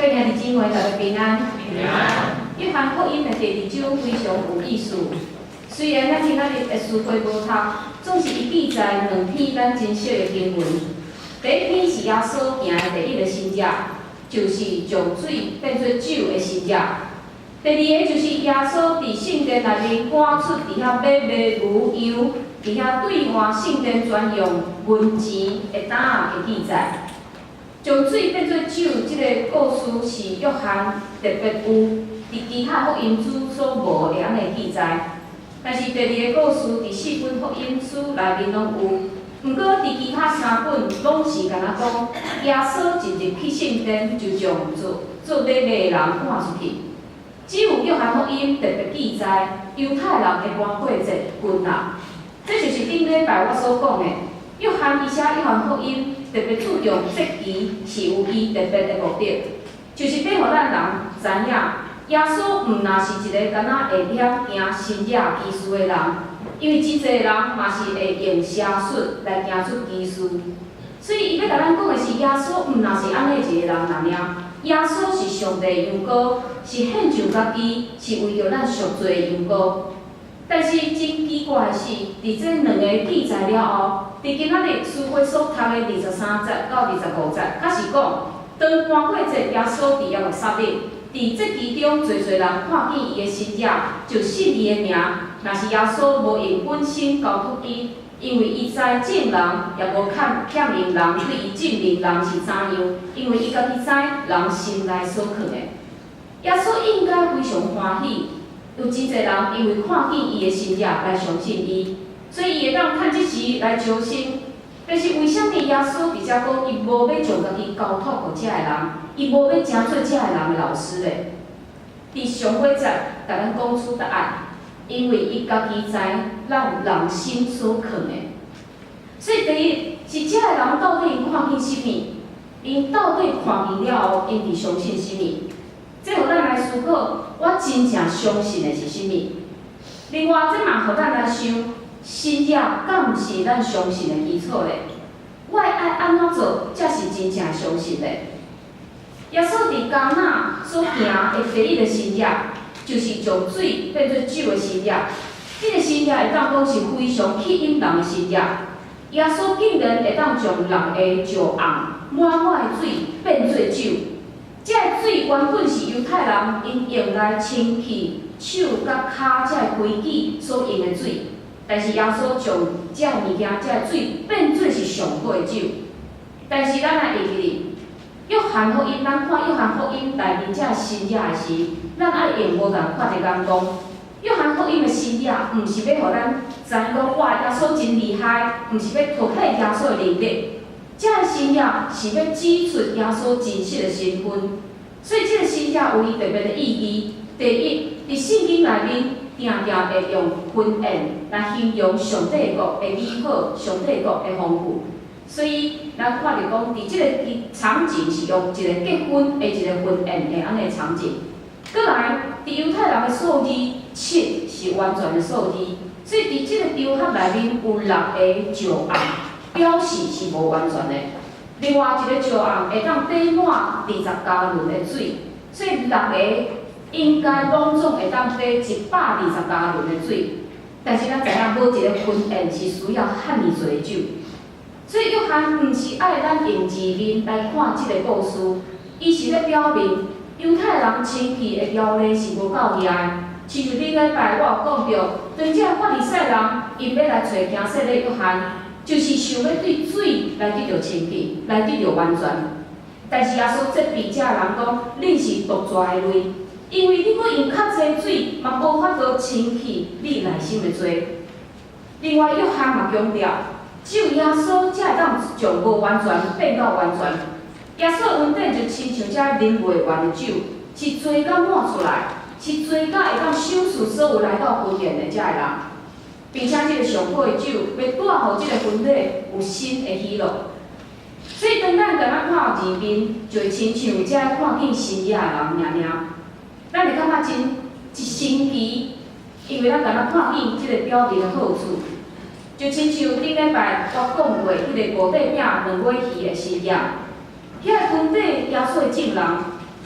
各位兄弟姊妹，大家平安。平安。约翰福音的第2章非常有意思。虽然咱今仔日的词汇无读，总是伊记载2篇咱真熟的经文。第一篇是耶稣行的第一个神迹，就是将水变做酒的神迹。第二个就是耶稣伫圣殿内面赶出伫遐买卖牛羊，伫遐兑换圣殿专用银钱的胆的记载。将水变做酒，这个故事是约翰特别有伫其他福音书所无的安尼记载。但是第二个故事伫4本福音书内面拢有，毋过伫其他3本拢是敢若讲耶稣进入去圣殿就将做买卖的人赶出去。只有约翰福音特别记载犹太人的安息节gün日，这就是顶礼拜我所讲的。约翰伊写约翰福音特别注重节期是有伊特别的目的，就是要互咱人知影，耶稣毋若是一个敢若会晓行神迹奇事的人，因为真侪人嘛是会用邪术来行出奇事，所以伊要甲咱讲的是，耶稣毋若是安尼一个人尔，耶稣是上帝羊羔，是献上家己，是为着咱赎罪羊羔。但是真奇怪的是，伫这2个记载了后，伫今仔日书会所读的23节到25节，假是讲，当安息节耶稣伫耶路撒冷，伫这其中侪人看见伊的神迹，就信伊的名。若是耶稣无用本身交托伊，因为伊知证人，也无欠用人对伊证明人是怎样，因为伊家己知人心内所藏的。耶稣应该非常欢喜。有真侪人因为看见伊的神迹来相信伊，所以伊会当趁即时来求信。但是为什么耶稣直接讲伊无要将家己交托互遮个人，伊无要成做遮个人的老师咧？伫上尾节甲咱讲出答案，因为伊家己知咱人心所藏的。所以第一是遮个人到底看见甚物？因到底看见了后，因伫相信甚物？这互咱来思考，我真正相信的是甚物？另外，这嘛互咱来想，神迹敢毋是咱相信的基础咧？我爱安怎做，才是真正相信咧？耶稣伫迦纳所行的第一个神迹，就是将水变做酒的神迹。这个神迹会当讲是非常吸引人的神迹。耶稣竟然会当将人的石红满满的水变做酒。这个水原本是犹太人因用来清气手甲骹这个规矩所用的水，但是耶稣将这个物件、这个水变做是上好的酒。但是咱来会记哩，约翰福音，咱看约翰福音内面这个神迹的时，咱爱用无共款的眼光。约翰福音的神迹，毋是要互咱知影讲哇，耶稣真厉害，毋是要凸显耶稣的能力。这个神迹是要指出耶稣真实的身份，所以这个神迹有伊特别的意义。第一，伫圣经内面定定会用婚宴来形容上帝国的美好、上帝国的丰富，所以咱看着讲，伫这个场景是用一个结婚的一个婚宴的安尼场景。过来，伫犹太人的数字7是完全的数字，所以伫这个场合内面有6个石红。表示是无完全的。另外一个石红会当底满20加仑的水，所以6个应该拢总会当底120加仑的水。但是咱知影，无一个婚宴是需要遐尼侪酒，所以约翰毋是爱咱用字面来看即个故事，伊是咧表明犹太人清气的条例是无够严的。亲像顶礼拜我有讲到，当这法利赛人因要来找行说的约翰。就是想要对水来得到清气，来得到完全。但是耶稣责备这人讲，恁是独拽的类，因为你要用较济水，嘛无法度清气你内心的罪。另外，约翰嘛强调，只有耶稣才会当将无完全变到完全。耶稣的恩典就亲像这啉袂完的酒，是醉到满出来，是醉到会当收拾所有来到婚宴的这个人。并且这个上好的酒，要带互这个婚礼有新的喜乐。所以当咱甲咱看字面，就会亲像这看见神迹的人尔。咱会感觉真神奇，因为咱甲咱看见这个表面的好处，就亲像顶礼拜我讲过迄个无底饼2尾鱼的神迹。遐个婚礼耶稣的证人，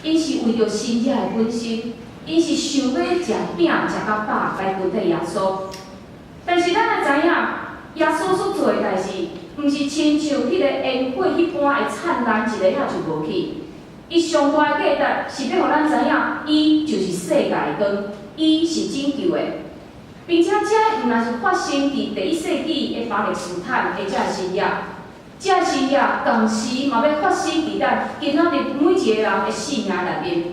因是为着身体的本身，因是想要食饼食到饱来分替耶稣。但是咱也知影，耶稣所做的代志，毋是亲像迄个烟火迄般会灿烂一下遐就无去。伊上大的价值是要互咱知影，伊就是世界的光，伊是拯救的，并且这毋但是发生伫第一世纪的巴勒斯坦的这个新约，这个新约同时嘛要发生伫咱今仔日每一个人的生命内面。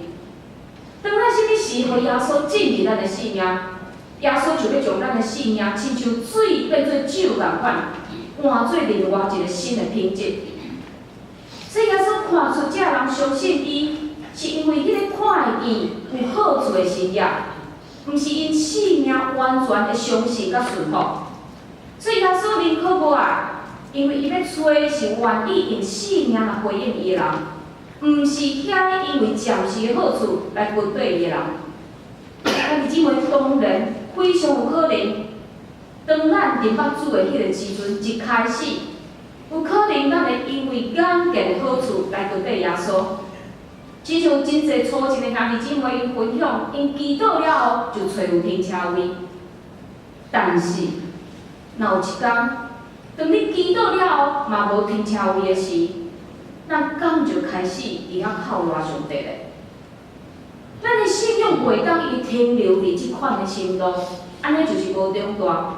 当咱什么时互耶稣进入咱的生命，耶稣就要将咱的生命亲像水变做酒共款，换做另外一个新的品质。所以耶稣看出这人相信伊，是因为迄个看见有好处的新约，毋是因生命完全的相信甲顺服。所以耶稣宁可无爱，因为伊要找是愿意用生命来回应伊的人，毋是遐因为暂时的好处来分对伊的人。咱姊妹当然非常有可能，当咱认捌主的迄个时阵一开始，有可能咱会因为眼见的好处来分对耶稣。只像真侪初一的兄弟姊妹因分享，因祈祷了后就找有停车位，但是若有一天，当你祈祷了后嘛无停车位的时，咱敢就开始伫遐靠赖上帝咧。咱的信仰袂当伊停留伫即款的程度，安尼就是无长大。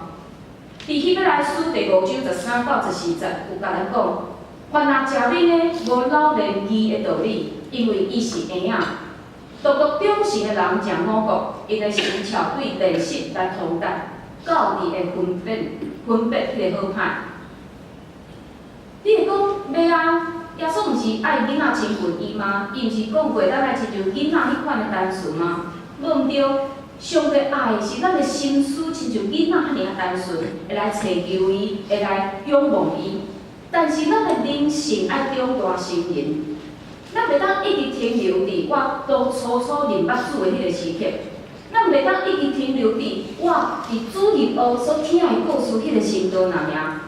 伫希伯来书第5章13到14节有甲咱讲，凡若食恁的无老年义的道理，因为伊是婴仔。独独忠心的人诚五国，因为是以巧对练习来通达，教义的分别迄个好歹。你会讲要啊？耶稣毋是爱囡仔亲近伊吗？伊毋是讲过咱爱亲像囡仔迄款的单纯吗？无毋对，上帝爱的是咱的心思亲像囡仔遐尔单纯，会来找求伊，会来仰望伊。但是咱的灵性爱长大成人，咱袂当一直停留伫我都初认捌主的迄个时刻，咱袂当一直停留伫我伫主日学所听的故事迄个程度那尔。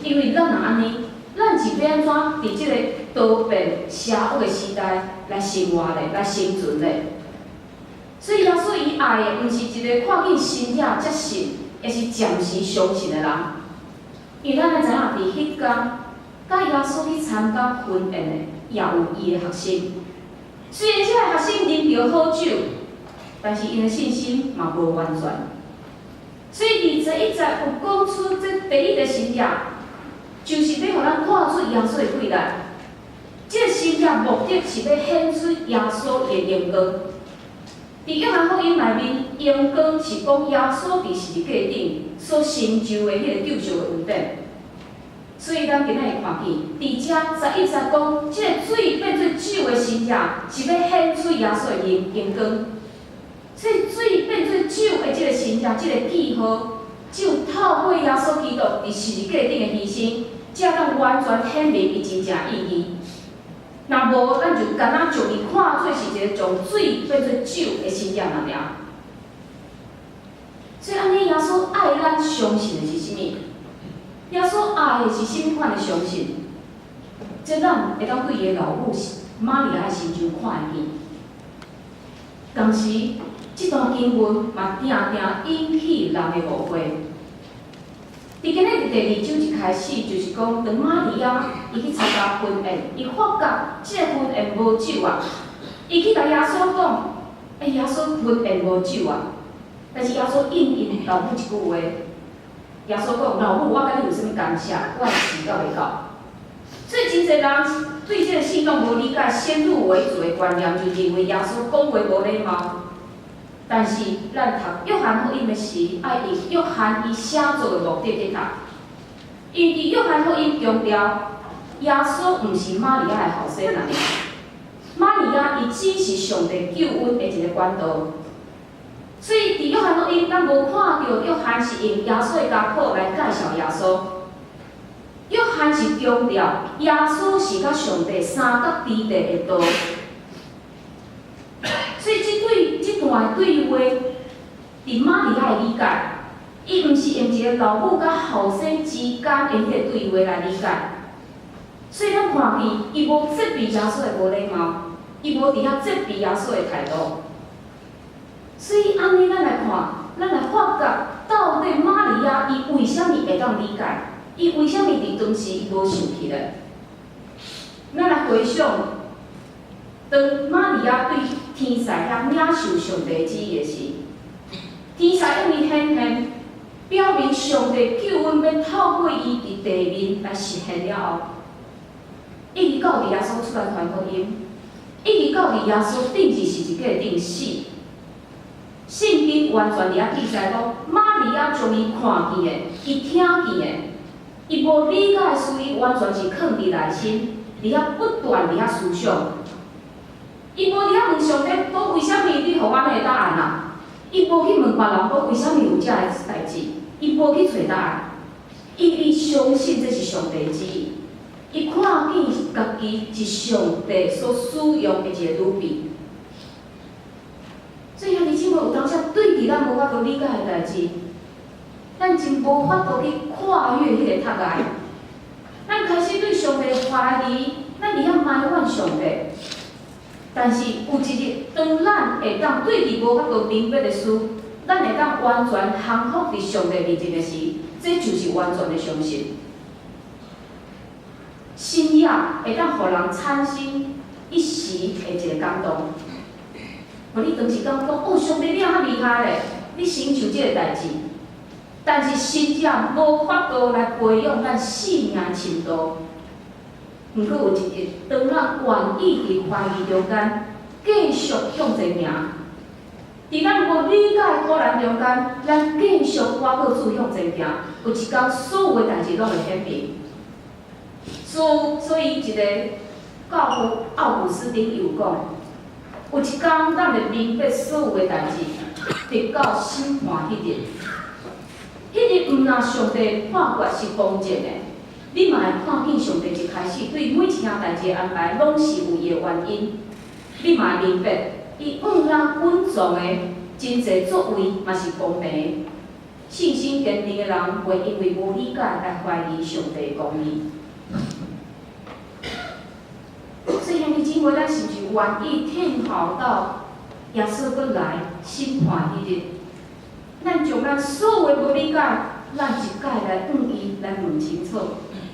因为咱若安尼，咱是要安怎伫即个多变邪恶的时代来生活咧，来生存咧？所以耶稣伊爱的，毋是一个看见新野才信，而是暂时相信的人。因为咱知影伫迄天，甲耶稣去参加婚宴的，也有伊的学生。虽然这个学生啉着好酒，但是因的信心嘛无完全。所以21节有讲出这第一个新野。就是要互咱看出耶稣的贵力，这个新约目的是要显出耶稣的荣光。伫约翰福音内面，荣光是讲耶稣伫十字架顶所成就的迄个救赎的恩典。所以咱今仔日看见，伫遮11节讲，这个水变做酒的新约，是要显出耶稣的荣光。所以水变做酒的这个新约，这个记号，只有透过耶稣基督伫十字架顶的牺牲。才当完全显明伊真正意义。若无，咱就干那将伊看做是一个将水变做酒的新约那尔。所以安尼，耶稣爱咱相信的是啥物？耶稣爱的是啥物款的相信？这咱会当对伊的老母玛利亚的身上看会见。同时，这段经文嘛定定引起人的误会。伫今日第2章一开始，就是讲，当玛利亚伊去参加婚宴，伊发觉这个婚宴无酒啊，伊去甲耶稣讲：“耶稣婚宴无酒啊。”但是耶稣应因老母一句话，耶稣讲：“老母，我甲你有啥物干涉？我的时到未到。”所以真侪人对这个信仰无理解，先入为主的观念，就认为耶稣讲话无礼貌。但是，咱读约翰福音的时，爱用约翰伊写作的目的去读。因伫约翰福音强调，耶稣毋是玛利亚的后生仔，玛利亚伊只是上帝救恩的一个管道。所以伫约翰福音，咱无看到约翰是用耶稣的家谱来介绍耶稣。约翰是强调耶稣是甲上帝三角之地的道。所以这段对话，伫玛利亚的理解，伊毋是用一个老母甲后生之间的迄个对话来理解。所以咱看见，伊无责备耶稣的无礼貌，伊无伫遐责备耶稣的态度。所以安尼，咱来看，咱来发觉，到底玛利亚伊为虾米会当理解？伊为虾米伫当时伊无生气咧？咱来回想，当玛利亚对天使遐领受上帝旨意的时，天使向伊显现，表明上帝救恩要透过伊伫地面来实现了后，一直到伫耶稣出来传福音，一直到伫耶稣定义是一个定死。圣经完全伫遐记载讲，玛利亚将伊看见的，伊听见的，伊无理解的事，伊完全是藏伫内心，伫遐不断伫遐思想。伊无伫遐问上帝，讲为虾米你互我安尼答案啊？伊无去问别人，讲为虾米有遮个代志？伊无去找答案，伊相信这是上帝旨意。伊看见家己是上帝所使用的一个女婢。所以兄弟姊妹有当时对伫咱无法度理解的代志，咱真无法度去跨越迄个塔崖。咱开始对上帝怀疑，咱伫遐埋怨上帝。但是有一日，当咱会当对伫无法度明白的事，咱会当完全降服伫上帝面前的时，这就是完全的相信。信仰会当互人产生一时的一个感动。互你当时感觉讲，哦，上帝你啊遐厉害咧，你成就这个代志。但是信仰无法度来培养咱信命的深度。毋过有一日，当咱愿意伫怀疑中间继续向前行，伫咱无理解的苦难中间，咱继续我靠主向前行，有一天所有的代志拢会显明。所以一个教父奥古斯丁有讲。有一天，咱会明白所有的代志，直到审判迄日。迄日，毋若上帝判决是公正的，你嘛会看见上帝一开始对每一件代志的安排，拢是有伊的原因。你嘛会明白，伊咱稳重的真侪作为，嘛是公平的。信心坚定的人，袂因为无理解来怀疑上帝的公义。所以兄弟姊妹，咱是毋是愿意听候到耶稣搁来审判迄日？咱将咱所有的无理解，咱一概来问伊，来问清楚。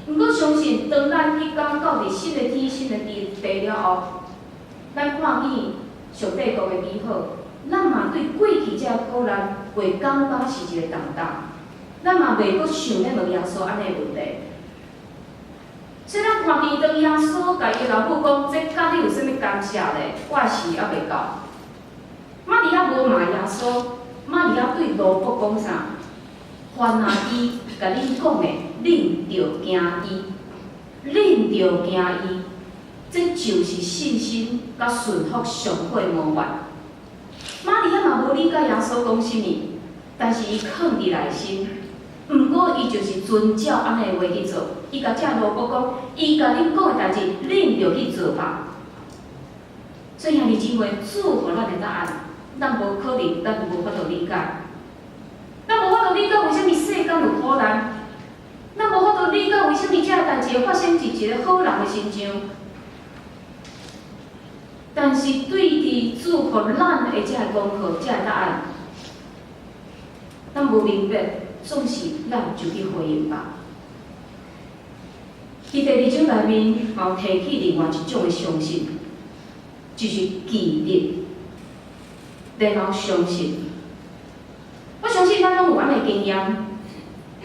毋过相信，当咱迄天到伫新的天、新的地了后，咱看见上帝国的美好，咱嘛对过去这苦难袂感觉是一个重担，咱嘛袂搁想咧问耶稣安尼的问题。所以咱看见当耶稣甲伊老母讲，这甲你有啥物干涉咧？我的事还袂到。玛利亚无骂耶稣，玛利亚对罗伯讲啥？凡啊伊甲恁讲的，恁着惊伊，恁着惊伊。这就是信心甲顺服上好的模范。玛利亚嘛无理解耶稣讲啥物，但是伊藏伫内心。毋过，伊就是遵照安尼的话去做。伊甲这罗伯讲，伊甲恁讲的代志，恁着去做吧。所以兄弟姊妹，主互咱的答案，咱无可能，咱无法度理解。咱无法度理解为虾米世间有苦难，咱无法度理解为虾米这代志会发生伫一个好人的身上。但是对伫主互咱的这功课、这答案，咱无明白。总是咱就去回应吧。伫第二章内面，嘛有提起另外一种的相信，就是记得，然后相信。我相信咱拢有安尼经验，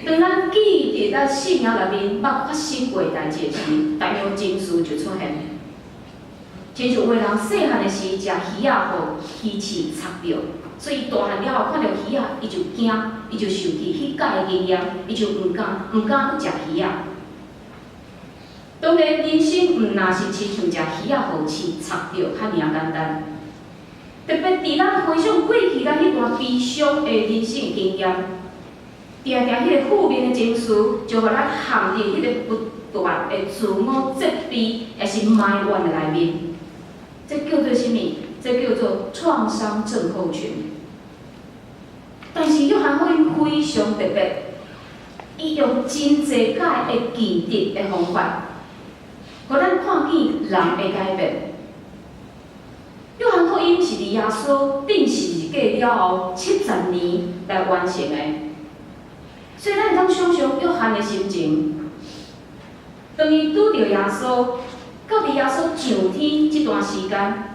当咱记得咱信仰内面捌发生过代志时，大量情绪就出现。亲像有个人细汉的时食鱼仔，互鱼刺插着。所以大汉了后看到鱼仔，伊就惊，伊就受气，迄届的经验，伊就毋敢去食鱼仔。当然，人生毋若是亲像食鱼仔互刺插着较尔简单。特别伫咱回想过去咱迄段悲伤的人生的经验，常常迄个负面的情绪，就互咱陷入迄个不断的自我责备，也是埋怨的内面。这叫做啥物？这叫做创伤症候群。但是约翰福音非常特别，伊用真侪届的记得的方法，互咱看见人会改变。耶稣定时隔了后70年来完成的。所以咱会当想象约翰的心情，当伊拄着耶稣，到伫耶稣上天这段时间。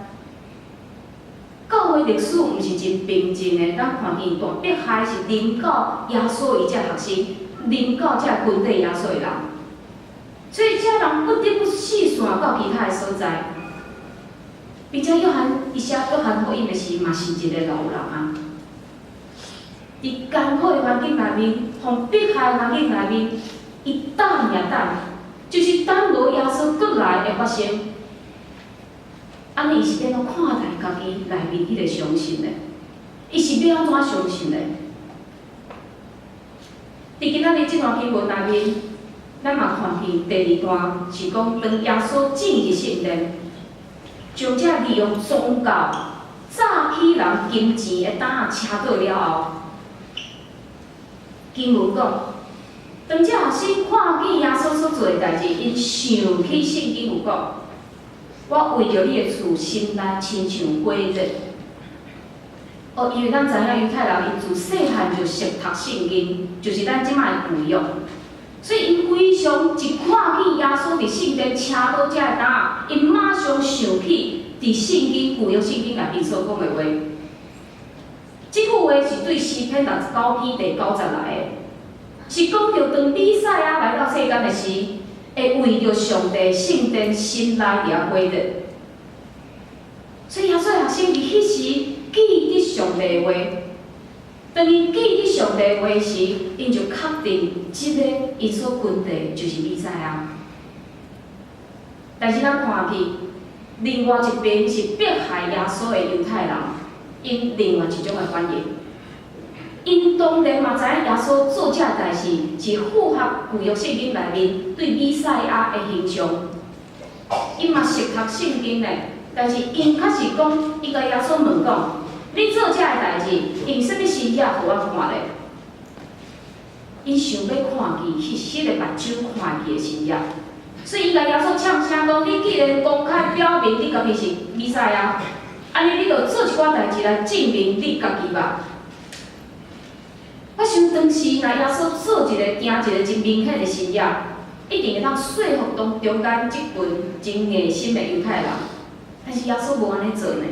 教会历史毋是真平静的，咱看见大迫害是临到耶稣伊遮学生，临到遮跟缀耶稣的人，所以遮人不得不四散到其他的所在，并且约翰福音的是嘛是一个老人啊，伫艰苦的环境内面，互迫害的环境内面，伊等也等，就是等无耶稣过来会发生。安尼，伊是要怎看待家己内面迄个相信的？伊是要安怎相信的？伫今仔日即段经文内面，咱嘛看见第2段是讲，当耶稣进入圣殿，将这利用宗教诈欺人金钱的胆仔车倒了后，经文讲，当这学生看见耶稣所做的代志，因想起圣经有讲。我为着你的厝，心内亲像火热。因为咱知影犹太人因自细汉就熟读圣经，就是咱即摆的旧约，所以因非常一看见耶稣伫圣殿车倒遮的胆，因马上想起伫圣经旧约圣经内面所讲的话。即句话是对诗篇69篇第90来的，是讲着当弥赛亚来到世间的时。会为着上帝圣殿心内而火热，所以耶稣的学生伫迄时记得上帝的话。当伊记得上帝的话时，因就确定即个伊所跟的就是弥赛亚。但是咱看去，另外一边是迫害耶稣的犹太人，因另外一种的反应。因当然嘛知影耶稣做这代志是符合旧约圣经内面对弥赛亚的形象，因嘛熟读圣经的，但是因确实讲，伊甲耶稣问讲：你做这代志，用什么身影互我看咧？因想要看见迄个目睭看见的身影，所以伊甲耶稣呛声讲：你既然公开表明你家己是弥赛亚，安尼你着做一寡代志来证明你家己吧。我想当时，若耶稣做一个真明显的身影，一定会当说服中间即群真硬心的犹太人。但是耶稣无安尼做呢。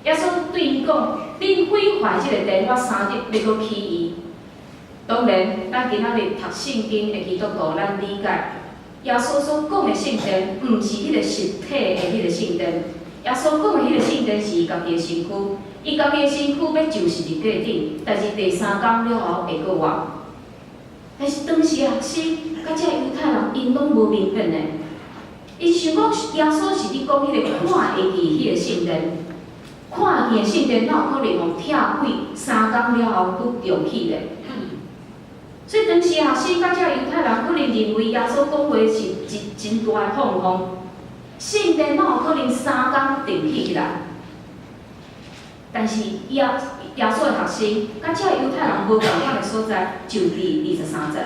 耶稣对因讲：恁毁坏即个殿，我3日要搁起伊。当然，咱今仔日读圣经的基督徒，咱理解耶稣所讲的圣殿，毋是迄个实体的迄个圣殿。耶稣讲的迄个圣殿是伊家己的身躯。伊家己的身躯要就实伫地顶，但是第3天了后会搁活。但是当时的学生甲遮犹太人，因拢无明辨的。因想讲耶稣是伫讲迄个看会见迄个圣殿，看见圣殿哪有可能互拆毁3天了后搁重起咧？所以当时的学生甲遮犹太人可能认为耶稣讲话是一真大的碰风，圣殿哪有可能3天定起来？但是耶稣的学生，甲遮犹太人无共款的所在，就伫23节。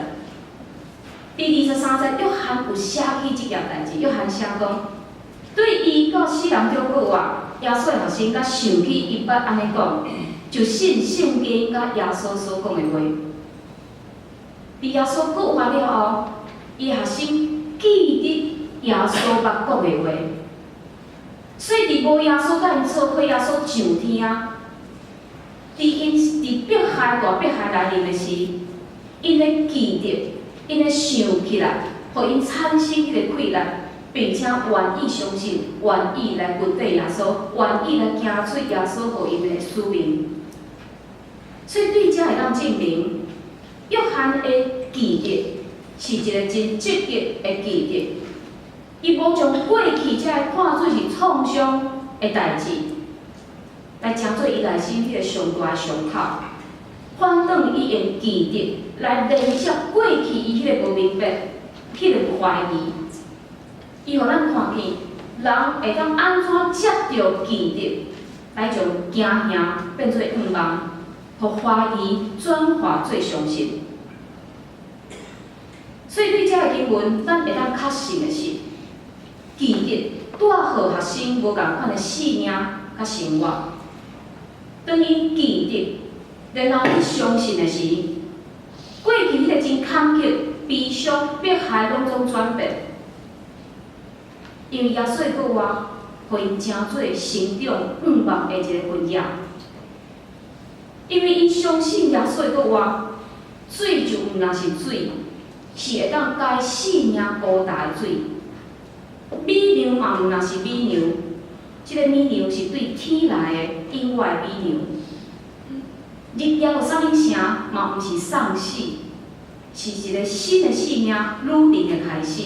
伫23节，约翰有写起即件代志。约翰写讲，对伊到死人中搁活，耶稣的学生甲想起伊捌安尼讲，就信圣经甲耶稣所讲的话。伫耶稣搁活了后，伊学生记得耶稣捌讲的话。所以，伫无耶稣甲因做伙，耶稣上天啊！伫因伫大迫害来临的时，因咧记得，因咧想起来，互因产生迄个气力，并且愿意相信，愿意来跟缀耶稣，愿意来行出耶稣互因的使命。所以，对这会当证明，约翰的记得是一个真积极的记得。伊无将过去才会看做是创伤的代志，来当做伊内心迄个上大的伤口，反倒伊用记得来连接过去伊迄个无明白、迄个怀疑。伊互咱看见，人会当安怎接着记得，来将惊吓变做愿望，互怀疑转化做相信。所以对这个经文，咱会当确信的是。记得带予学生无共款的性命，甲生活。当伊记得，然后伊相信的时，过去迄个真坎坷、悲伤、迫害拢总转变，因为耶稣的国话，互因成做成长愿望的一个分野。因为伊相信耶稣的国话，水就毋若是水，是会当解生命孤单的水。美娘嘛毋若是美娘，即个美娘是对天来的永远的美娘。日夜有啥物声，嘛毋是丧死，是一个新的生命愈定的开始。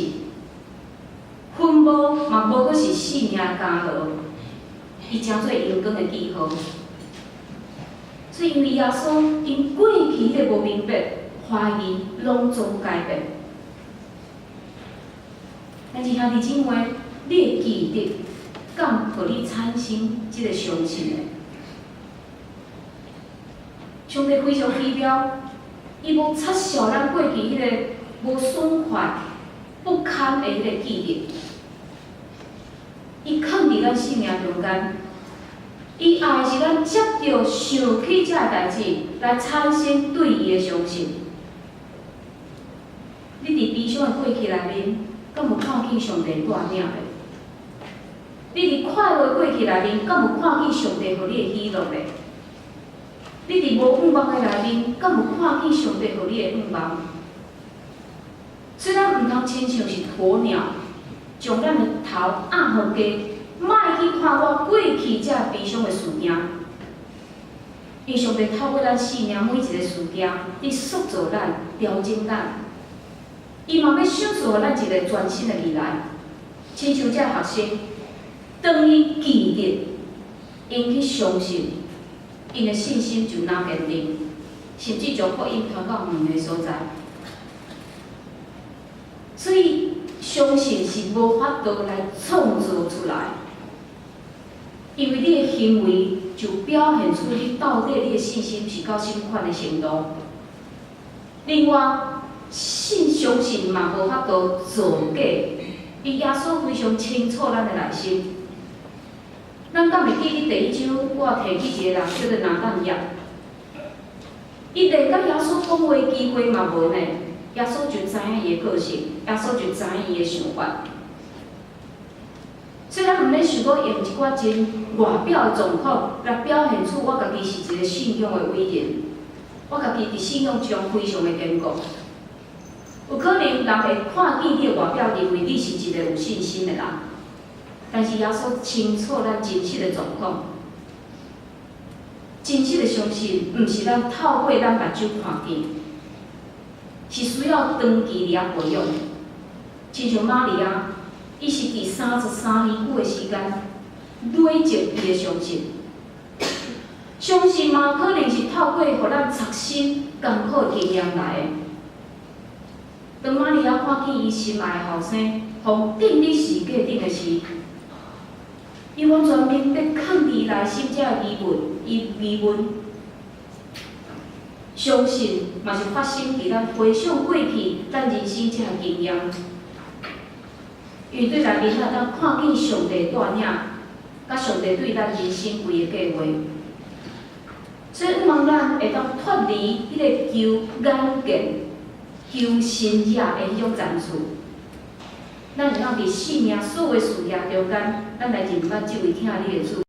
坟墓嘛无阁是生命的监牢，伊成做阳光的记号。所以因为耶稣因过去迄个无明白、怀疑，拢总改变。但是兄弟姊妹，你会记得，敢互你产生即个相信的？上帝非常奇妙，伊无撤销咱过去迄个无损坏、不堪的迄个记忆，伊藏伫咱生命中间。伊爱是咱接着想起遮个代志，来产生对伊的相信。你伫悲伤的过去内面，敢有看见上帝带领的？你伫快乐的过去内面，敢有看见上帝互你的喜乐的？你伫无愿望的内面，敢有看见上帝互你的愿望？虽然毋通亲像是鸵鸟，将咱的头压互低。莫去看我过去遮悲伤的事件，因上帝透过咱生命每一个事件，伫塑造咱、调整咱。伊嘛要享受咱一个全新的未来。亲像遮学生，当伊记得，因去相信，因的信心就哪坚定，甚至将福音传到远个所在。所以，相信是无法度来创造出来。因为你的行为就表现出你到底你的信心是到什款的程度。另外，相信嘛无法度造假，伊耶稣非常清楚咱的内心。咱敢会记得第一章，我提起一个人叫做拿但业，伊连甲耶稣讲话机会嘛无呢，耶稣就知影伊的个性，耶稣就知影伊的想法。虽然毋免想要用一寡真外表的状况来表现出我家己是一个信仰的伟人，我家己伫信仰中非常的坚固。有可能人会看见你的外表，认为你是一个有信心的人，但是耶稣清楚咱真实的状况。真实的相信，毋是咱透过咱目睭看见，是需要长期伫遐培养。亲像玛利亚。伊是伫33年久的时间累积伊的相信，相信嘛可能是透过互咱扎心艰苦经验来的。当玛利亚看见伊心爱的后生，互定伫世界顶的时，伊完全明白藏伫伊内心遮的疑问。相信嘛是发生伫咱回想过去咱人生遮的经验。因为对内面咱当看见上帝带领，甲上帝对咱人生规个计划，所以望咱会当脱离迄个求眼见、求新野的迄种战术，咱会当伫生命所有事业中间，咱来认捌这位听你的主。